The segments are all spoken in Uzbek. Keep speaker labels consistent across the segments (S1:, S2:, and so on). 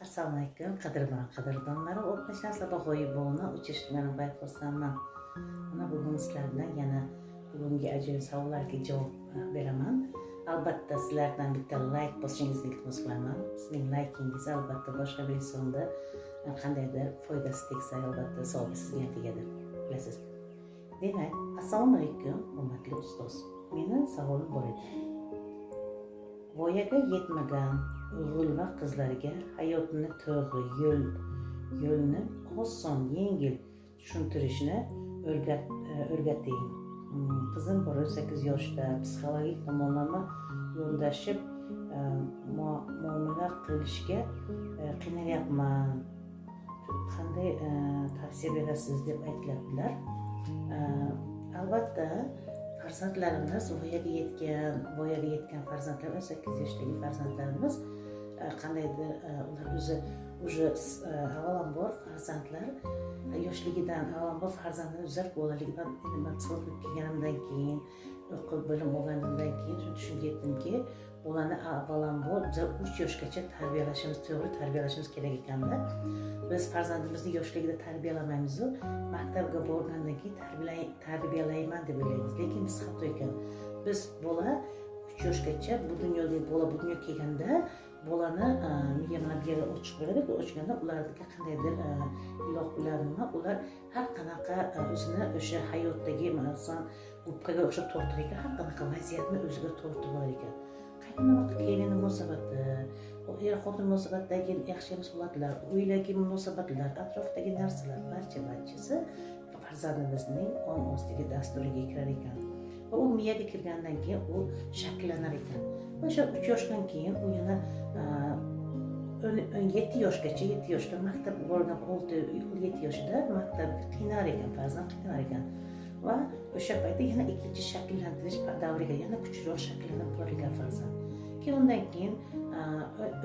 S1: Assalomu alaykum qadrdonlari o'tmishlar g'oyib bo'lna uchishganim bayqasanman. Mana bugun sizlar bilan yana bugungi ajoyib savollarga javob beraman. Albatta sizlardan bitta like bosishingizni iltimos qilaman. Sizning like'ingiz albatta boshqa bir insonda qandaydir foydasi tegsa albatta savobi sizga tegadi. Bilasiz. Demak, assalomu alaykum hurmatli ustoz. Meni savolim bor edi. Voyaga yetmagan o'g'il va qizlarga hayotni to'g'ri yo'lni oson, yengil tushuntirishni o'rgating. Qizim bor 18 yoshda, psixologik tomonlama yo'ldashib muomala qilishga qiynalyapman. Qanday tavsiya berasiz deb aytdilar. Albatta farzandlarimiz voyaga yetgan farzandlar 18 yoshdagi farzandlarimiz qandaydir ular o'zi avvalambor farzandlar yoshligidan avvalambor farzandni uzr bolaligidan psixolog kelganimdan keyin o'qib bilim olganimdan keyin tushunib yetdimki bolani avvalambor biz 3 yoshgacha to'g'ri tarbiyalashimiz kerak ekanda biz farzandimizni yoshligida tarbiyalamaymiz-ku maktabga borgandan keyin tarbiyalayman deb o'ylaymiz, lekin biz xato ekan. Biz bola 3 yoshgacha bu dunyoga kelganda bolani miyani bir yere ochiq bo'ladi, ochganda ularga qandaydir iloh bilan ular har qanaqa o'zini o'sha hayotdagi masalan gubkaga o'xshab tortar ekan, har qanaqa vaziyatni o'ziga tortib olar ekan. Qaytma vaqt kelin munosabatda, er-xotin munosabatidagi yaxshi holatlar, oilaviy munosabatlar, atrofdagi narsalar barchasi farzandimizning on ostiga dasturiga kirar ekan. Va u miyaga kirgandan keyin u shakllanar ekan. O'sha 3 yoshdan keyin u yana 7 yoshda maktab borgan 6-7 yoshida maktabga qiynar ekan, farzand qiynar ekan. Va o'sha paytda yana ikkinchi shakllantirish davriga yana kuchliroq shakllanib borar ekan farzand. Keyin undan keyin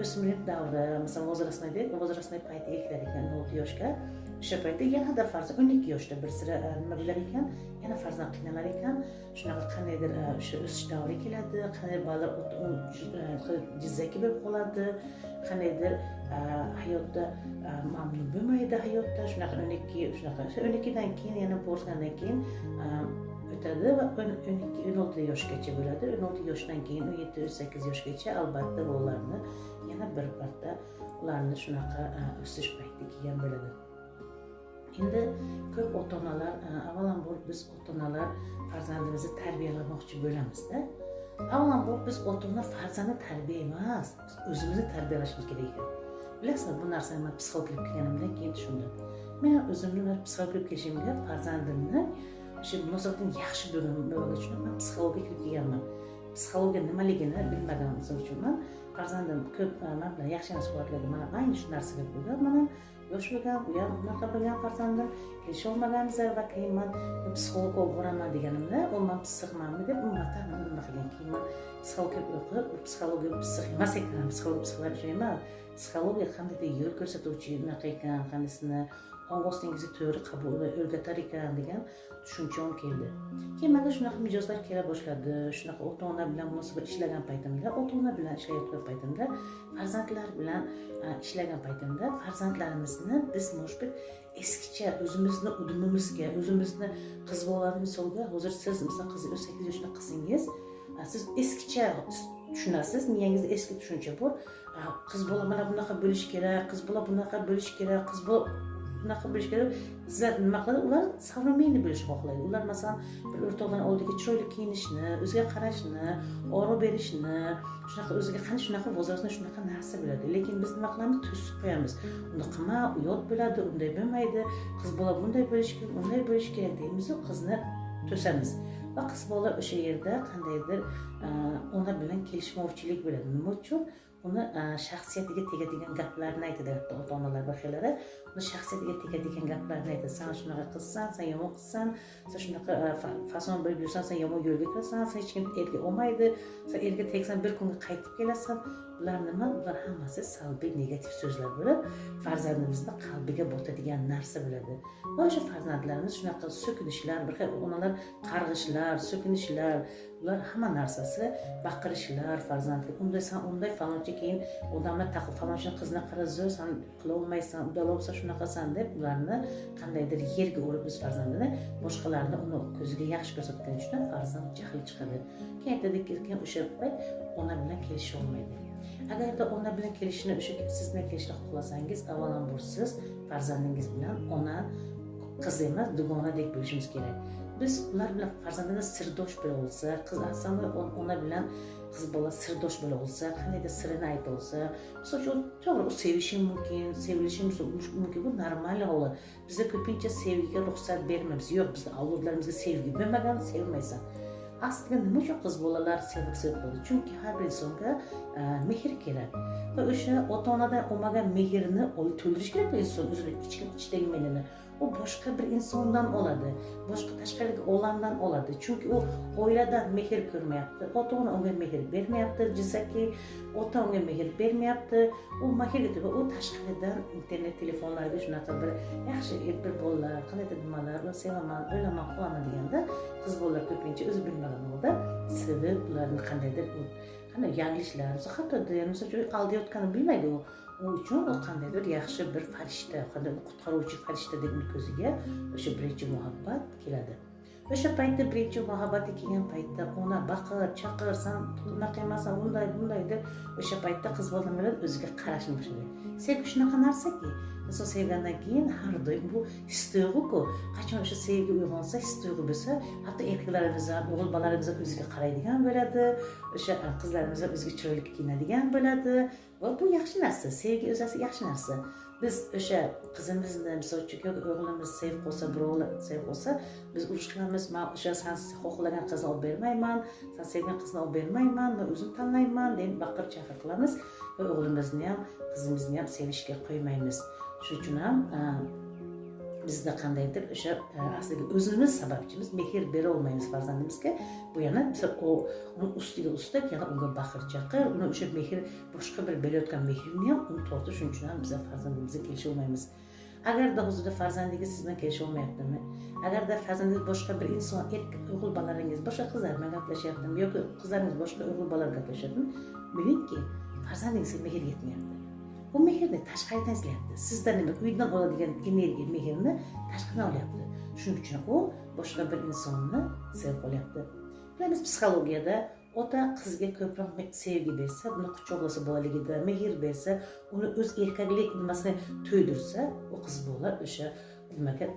S1: o'smirlik davri, masalan, возрастной paytiga kirar ekan 6 yoshga. O'sha paytda yanada farzand 12 yoshda bir sira nima bilar ekan, yana farzand qiynalar ekan. Shunaqa qandaydir o'sha o'sish davri keladi, qanday ba'zi jizzaki bo'lib qoladi, qandaydir hayotda mamnun bo'lmaydi hayotda, shunaqa 12 dan keyin yana bo'lgandan keyin o'tadi va 12-16 yoshgacha bo'ladi. 16 yoshdan keyin 17-18 yoshgacha albatta bolalarni yana bir marta ularni shunaqa o'sish payti kelgan bo'ladi. Endi ko'p ota-onalar, avvalambor biz ota-onalar farzandimizni tarbiyalamoqchi bo'lamiz-da. Avvalambor biz ota-ona farzandni tarbiya emas, o'zimizni tarbiyalashimiz kerak ekan. Bilasizmi, bu narsani men psixolog kirib kelganimdan keyin tushundim. Men o'zimni psixolog kirib kelishimga farzandimni shu munosabatim yaxshi bo'lgani uchun men psixologga kirib kelganman. Psixologiya nimaligini bilmaganim uchun men farzandim ko'p men bilan yaxshi suhbatlashdi. Mana ayni shu narsaga bo'lgan. Mana yosh bo'lgan, u ham unaqa bo'lgan farzandim, kelisha olmaganmiz va keyin men psixologga boraman deganimda, u men psixmanmi deb nima qilgan. Keyin men psixologga o'qib, psixologiya psix emas ekan, psixologiya emas. Psixologiya qandaydir yo'l ko'rsatuvchi unaqa ekan, qandaysini ovozingizga to'g'ri qabul o'rgatar ekan degan tushuncham keldi. Keyin menga shunaqa mijozlar kela boshladi. Shunaqa ota-ona bilan munosabat ishlagan paytimda, ota-ona bilan ishlayotgan paytimda, farzandlar bilan ishlagan paytimda farzandlarimizni biz mushbit eskicha o'zimizni udumimizga, o'zimizni qiz bolani misolga, hozir siz masalan qiz 18 yoshli qizingiz, siz eskicha tushunasiz, miyangizda eski tushuncha bor. Qiz bola mana bunaqa bo'lish kerak, qiz bola bunaqa bo'lish kerak, qiz bola bunaqa bo'lish kerak. Sizlar nima qiladi? Ular savremenniy bo'lishni xohlaydi. Ular masalan bir o'rtoqlar oldiga chiroyli kiyinishni, o'ziga qarashni, oro berishni, shunaqa o'ziga qani shunaqa vazirasini shunaqa narsa biladi. Lekin biz nima qilamiz? To'sib qo'yamiz. Uni qilma, uyat bo'ladi, unday bo'lmaydi. Qiz bola bunday bo'lish kerak, unday bo'lish kerak deymiz, qizni to'samiz. Va qiz bola o'sha yerda qandaydir ona bilan kelishmovchilik bo'ladi. Nima uchun? Uni shaxsiyatiga tegadigan gaplarni aytadi ota-onalar vakillari. Uni shaxsiyatiga tegadigan gaplarni aytadi. Sen shunaqa qilsan, sen yomon qilsan, sen shunaqa fason bo'lib yursan, sen yomon yo'lga kirasan, sen hech kim erga olmaydi, sen erga tegsan bir kunga qaytib kelasan. bular nima? Bular hammasi salbiy, negativ so'zlar bo'lib, farzandimizni qalbiga botadigan narsa bo'ladi. Va o'sha farzandlarimiz shunaqa so'kinishlar, bir xil onalar qarg'ishlar, so'kinishlar, bular hamma narsasi baqirishlar farzandga. Unday falonchi keyin odamlar taqib falonchi qizni qarazur, sen qila olmaysan, udalobsan shunaqasan deb ularni qandaydir yerga urib biz farzandini boshqalarni uni ko'ziga yaxshi ko'rsatgani uchun farzand jahli chiqadi. Keyin aytadiki, o'sha payt ona bilan kelisha olmaydi. Agarda ona bilan kelishni o'sha siz bilan kelishni xohlasangiz, avvalambor siz farzandingiz bilan ona qiz emas, dugonadek bo'lishimiz kerak. Biz ular bilan farzandimiz sirdosh bo'la olsa, qiz aslida ona bilan qiz bola sirdosh bo'la olsa, qandaydir sirini ayta olsa, misol to'g'ri u sevishi mumkin, sevilishi mumkin, bu normal holat. Bizda ko'pincha sevgiga ruxsat bermaymiz. Yo'q, bizda avlodlarimizga sevgi bermagan, sevmaysan. Aslida nima uchun qiz bolalar sevib bo'ladi? Chunki har bir insonga mehr kerak. Va o'sha ota-onadan olmagan mehrni to'ldirish kerak bu inson o'zining ichidagi menini. O boshqa bir insondan oladi, boshqa tashqaridagi olamdan oladi. Chunki u oiladan mehr ko'rmayapti, ota-ona unga mehr bermayapti, jizaki ota unga mehr bermayapti. U mehrga va u tashqaridan internet telefonlarga shunaqa bir yaxshi bir bolalar, qanday nimalar, sevaman, o'ylaman, qolaman deganda qiz bolalar ko'pincha o'zi bilmagan holda sevib ularni qandaydir yanglishlar, hatto aldayotganini bilmaydi u. O uchun u qandaydir yaxshi bir farishta, qandaydir qutqaruvchi farishta deb ko'ziga o'sha birinchi muhabbat keladi. O'sha paytda birinchi muhabbati kelgan paytda ona baqir, chaqir, sen unaqa emasan, bunday deb o'sha paytda qiz bolalar o'ziga qarashni boshlaydi. Sevgi shunaqa narsaki, inson sevgandan keyin har doim bu his-tuyg'u-ku. Qachon o'sha sevgi uyg'onsa, his-tuyg'u bo'lsa, hatto erkaklarimiz ham, o'g'il bolalarimiz ham o'ziga qaraydigan bo'ladi, o'sha qizlarimiz ham o'ziga chiroyli kiyinadigan bo'ladi. Va bu yaxshi narsa, sevgi o'zasi yaxshi narsa. Biz o'sha qizimizni, misol uchun o'g'limiz sevib qolsa, birovlar sevib qolsa, biz urush qilamiz. Men o'sha sen xohlagan qizni olib bermayman, sen sevgan qizni olib bermayman, men o'zim tanlayman deb baqir chaqir qilamiz va o'g'limizni ham, qizimizni ham sevishga qo'ymaymiz. Shuning uchun ham bizda qandaydir o'sha aslida o'zimiz sababchimiz, mehr bera olmaymiz farzandimizga. Bu yana uni ustiga ustak yana unga baqir chaqir, uni o'sha mehr boshqa bir berayotgan mehrni ham uni tortish, shuning uchun ham biz farzandimizga kelisha olmaymiz. Agarda hozirda farzandingiz siz bilan kelisha olmayaptimi? Agarda farzandingiz boshqa bir inson, o'g'il bolalaringiz boshqa qizlar bilan gaplashyaptimi yoki qizlaringiz boshqa o'g'il bolalar gaplashyaptimi? Bilingki, farzandingizga mehr yetmayapti. Bu mehrni tashqaridan izlayapti. Sizdan nima uydan oladigan energiya mehrni tashqaridan olyapti. Shuning uchun u boshqa bir insonni sevib qolyapti. Bilamiz, psixologiyada ota qizga ko'proq sevgi bersa, uni quchoqlasa bolaligida, mehr bersa, uni o'z erkaklik nimasini to'ydirsa, u qiz bola o'sha nimaga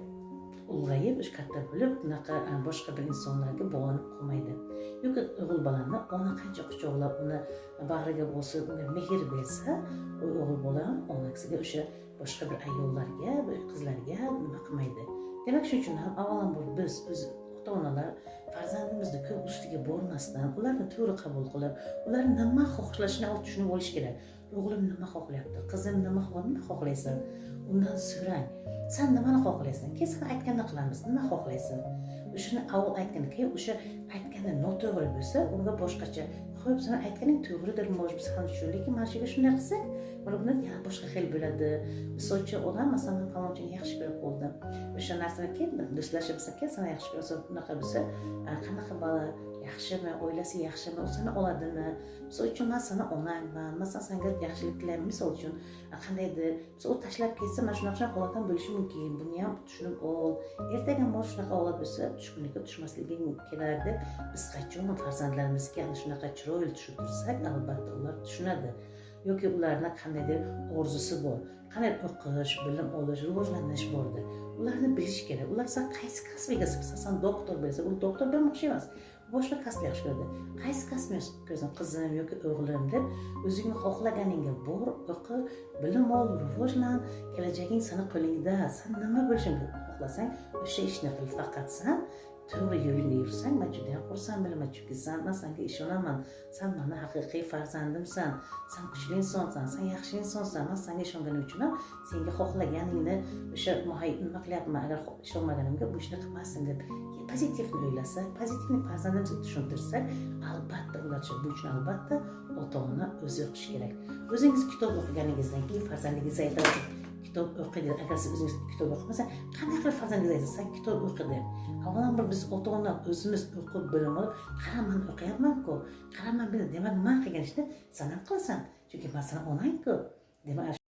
S1: ulg'ayib, o'sha katta bo'lib, bunaqa boshqa bir insonlarga bog'lanib qolmaydi. Yoki o'g'il bolani ona qancha quchoqlab, uni bag'riga bosib, unga mehr bersa, u o'g'il bola onasiga o'sha boshqa bir ayollarga, qizlarga nima qilmaydi. Demak, shuning uchun ham avvalambor biz o'z ota-onalar farzandimizni ko'p ustiga bormasdan, ularni to'g'ri qabul qilib, ular nima xohlashini tushunib olish kerak. O'g'lim nima xohlayapti, qizim nima xohlaysan? Undan so'rang. Sen nimani xohlaysan? Keyin sen aytganini qilamiz. Nima xohlaysan? O'shani avval aytgan, keyin o'sha aytgani noto'g'ri bo'lsa, unga boshqacha, "Xo'p, sen aytganing to'g'ridir, biz ham tushundik, lekin mana shunga shunday qilsak, mana bundan yana boshqa xil bo'ladi." Misol uchun odam masalan falonchini yaxshi ko'rib qoldim. O'sha narsani keyin do'stlashibsan, keyin sen yaxshi ko'rsan, bunaqa bo'lsa, qanaqa bola yaxshimi, oilasi yaxshimi, u seni oladimi? Misol uchun men seni onangman, men senga yaxshilik tilayman. Misol uchun qandaydir, misol u tashlab ketsa, mana shunaqa holatdan bo'lishi mumkin. Buni ham tushunib ol. Ertaga mana shunaqa holat bo'lsa, tushkunlikka tushmasliging kerak deb biz qachon farzandlarimizga ana shunaqa chiroyli tushuntirsak, albatta ular tushunadi. Yoki ularning qandaydir orzusi bor. Qanday o'qish, bilim olish, rivojlanish bordir. Ularni bilish kerak. Ular sen qaysi kasbiga sen doktor bo'lsa, u doktor bo'lmoqchi emas. Boshqa kasb yaxshi ko'radi. Qaysi kasbni ko'rsan, qizim yoki o'g'lim deb o'zingni xohlaganingga bor, o'qi, bilim ol, rivojlan, kelajaging seni qo'lingda. Sen nima bo'lishini xohlasang, o'sha ishni qil. Faqat sen to'g'ri yo'lingda yursang, men juda ham xursand bo'laman, chunki man senga ishonaman. Sen meni haqiqiy farzandimsan. Sen kuchli insonsan, sen yaxshi insonsan. Men senga ishonganim uchun ham senga xohlaganingni o'sha nima qilyapman, agar ishonmaganimga bu ishni qilmasdim deb pozitivni o'ylasa, pozitivni farzandimizga tushuntirsak, albatta ular bu uchun albatta ota-ona o'zi o'qish kerak. O'zingiz kitob o'qiganingizdan keyin farzandingizga aytasiz, kitob o'qiydi. Agar siz o'zingiz kitob o'qimasangiz, qanday qilib farzandingizga aytasiz, sen kitob o'qi deb. Avvalambor biz ota-ona o'zimiz o'qib bilim olib, qara men o'qiyapman-ku, qara men demak men qilgan ishni sen ham qilasan. Chunki men sana onang-ku. Demak,